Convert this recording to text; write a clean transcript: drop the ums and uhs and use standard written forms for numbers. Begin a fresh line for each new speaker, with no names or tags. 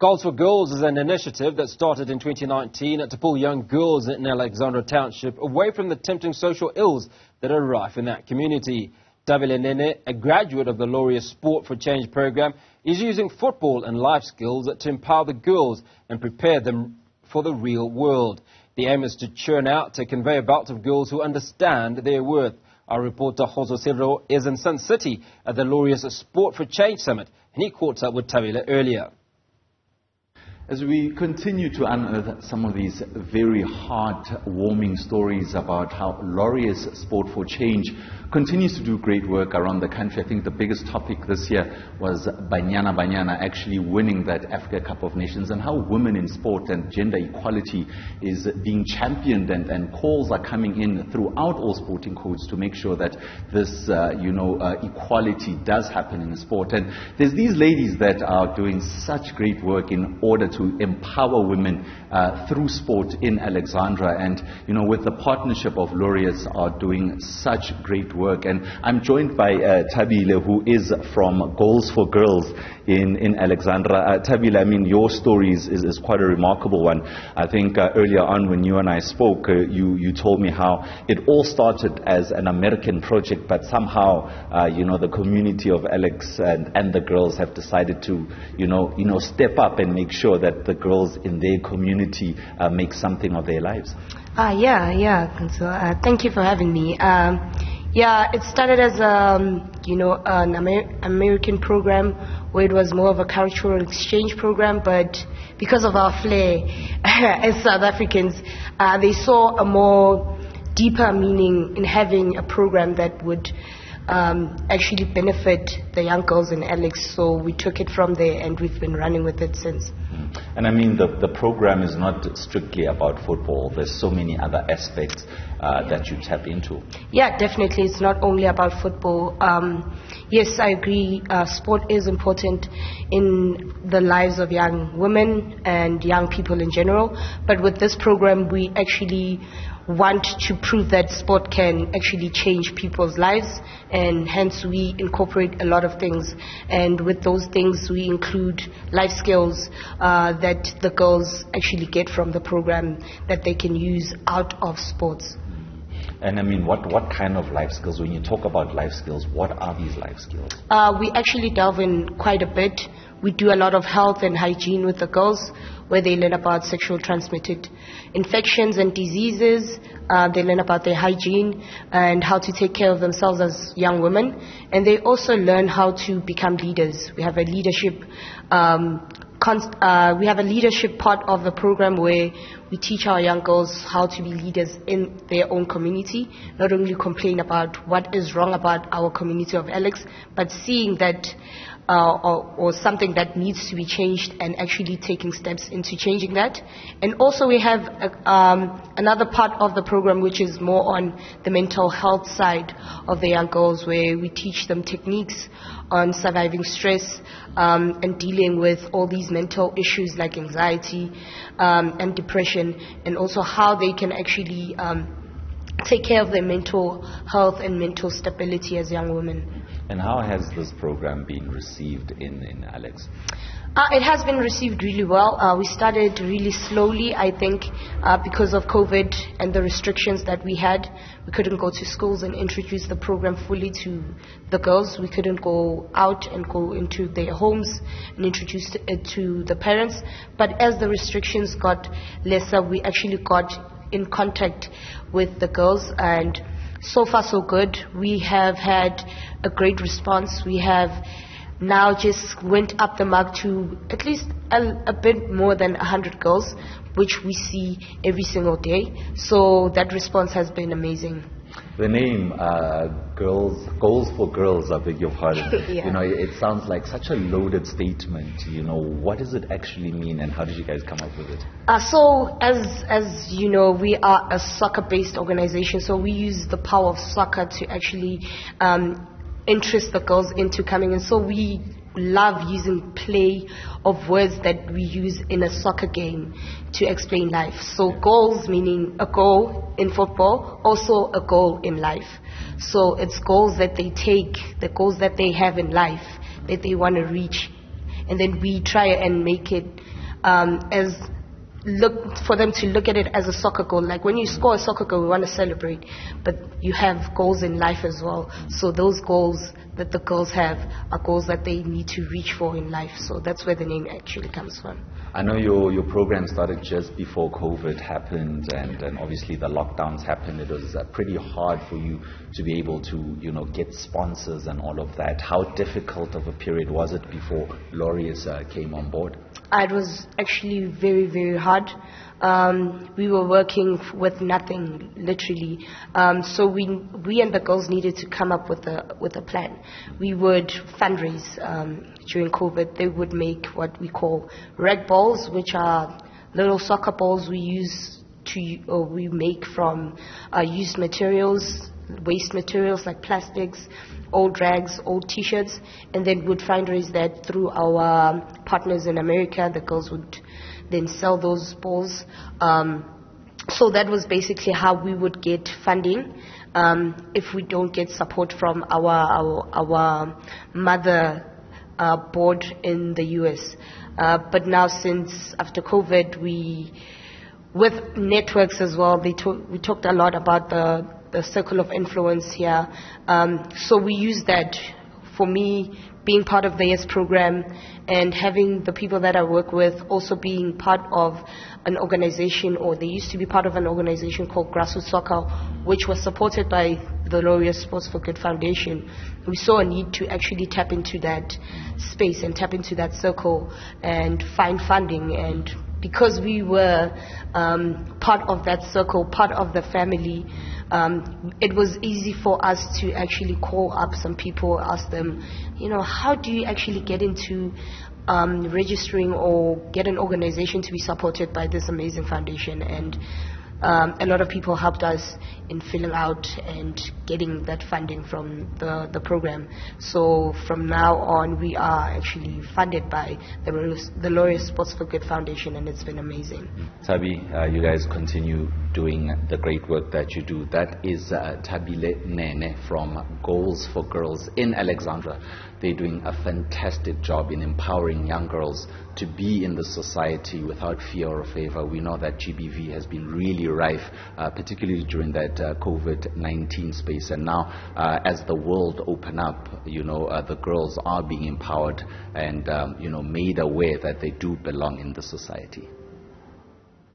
Goals for Girls is an initiative that started in 2019 to pull young girls in Alexandra township away from the tempting social ills that are rife in that community. Thabile Nene, a graduate of the Laureus Sport for Change program, is using football and life skills to empower the girls and prepare them for the real world. The aim is to churn out a conveyor belt of girls who understand their worth. Our reporter Khotso is in Sun City at the Laureus Sport for Change Summit, and he caught up with Thabile earlier.
As we continue to unearth some of these very heart-warming stories about how Laureus Sport for Change continues to do great work around the country. I think the biggest topic this year was Banyana actually winning that Africa Cup of Nations, and how women in sport and gender equality is being championed, and calls are coming in throughout all sporting codes to make sure that this equality does happen in sport. And there's these ladies that are doing such great work in order to empower women through sport in Alexandra, and with the partnership of Laureus are doing such great work. And I'm joined by Thabile, who is from Goals for Girls in Alexandra. Thabile, I mean, your story is quite a remarkable one. I think earlier on when you and I spoke, you told me how it all started as an American project, but somehow the community of Alex and the girls have decided to step up and make sure that the girls in their community make something of their lives.
So, thank you for having me. It started as an American program where it was more of a cultural exchange program, but because of our flair as South Africans, they saw a more deeper meaning in having a program that would actually benefit the young girls in Alex. So we took it from there and we've been running with it since.
And I mean, the program is not strictly about football. There's so many other aspects that you tap into. Yeah,
definitely. It's not only about football. Yes, I agree. Sport is important in the lives of young women and young people in general. But with this program, we actually want to prove that sport can actually change people's lives, and hence we incorporate a lot of things, and with those things we include life skills that the girls actually get from the program that they can use out of sports.
And I mean, what kind of life skills, when you talk about life skills, what are these life skills?
We actually delve in quite a bit. We do a lot of health and hygiene with the girls, where they learn about sexual transmitted infections and diseases. They learn about their hygiene and how to take care of themselves as young women. And they also learn how to become leaders. We have a leadership part of the program where we teach our young girls how to be leaders in their own community, not only complain about what is wrong about our community of Alex, but seeing that or something that needs to be changed and actually taking steps into changing that. And also we have another part of the program which is more on the mental health side of the young girls, where we teach them techniques on surviving stress and dealing with all these mental issues like anxiety and depression, and also how they can actually take care of their mental health and mental stability as young women.
And how has this program been received in Alex?
It has been received really well. We started really slowly, I think, because of COVID and the restrictions that we had. We couldn't go to schools and introduce the program fully to the girls. We couldn't go out and go into their homes and introduce it to the parents. But as the restrictions got lesser, we actually got in contact with the girls, and so far so good. We have had a great response. We have now just went up the mark to at least a bit more than 100 girls, which we see every single day. So that response has been amazing.
The name Goals for Girls, I beg your pardon.
Yeah.
It sounds like such a loaded statement. What does it actually mean, and how did you guys come up with it?
So as you know, we are a soccer-based organization, so we use the power of soccer to actually interest the girls into coming in. So we love using play of words that we use in a soccer game to explain life. So goals meaning a goal in football, also a goal in life. So it's goals that they take, the goals that they have in life that they want to reach and then we try and make it for them to look at it as a soccer goal. Like when you score a soccer goal, we want to celebrate, but you have goals in life as well. So those goals that the girls have are goals that they need to reach for in life. So that's where the name actually comes from.
I know your program started just before COVID happened, and obviously the lockdowns happened. It was pretty hard for you to be able to, get sponsors and all of that. How difficult of a period was it before Laureus came on board?
It was actually very, very hard. We were working with nothing, literally. So we and the girls needed to come up with a plan. We would fundraise during COVID. They would make what we call rag balls, which are little soccer balls we make from used materials, waste materials like plastics, old rags, old t-shirts, and then would fundraise that through our partners in America. The girls would then sell those balls. So that was basically how we would get funding if we don't get support from our mother board in the US. But now, since after COVID, with networks as well, we talked a lot about the circle of influence here. So we use that. For me, being part of the YES program and having the people that I work with also being part of an organization, or they used to be part of an organization called Grassroots Soccer, which was supported by the Laureus Sports for Good Foundation. We saw a need to actually tap into that space and tap into that circle and find funding. And because we were part of that circle, part of the family, it was easy for us to actually call up some people, ask them, how do you actually get into registering or get an organization to be supported by this amazing foundation? And a lot of people helped us in filling out and getting that funding from the program. So from now on, we are actually funded by the Laureus Sports for Good Foundation, and it's been amazing.
Thabi, you guys continue doing the great work that you do. That is Thabile Nene from Goals for Girls in Alexandra. They're doing a fantastic job in empowering young girls to be in the society without fear or favor. We know that GBV has been really rife, particularly during that COVID-19 space. And now, as the world open up, the girls are being empowered and, made aware that they do belong in the society.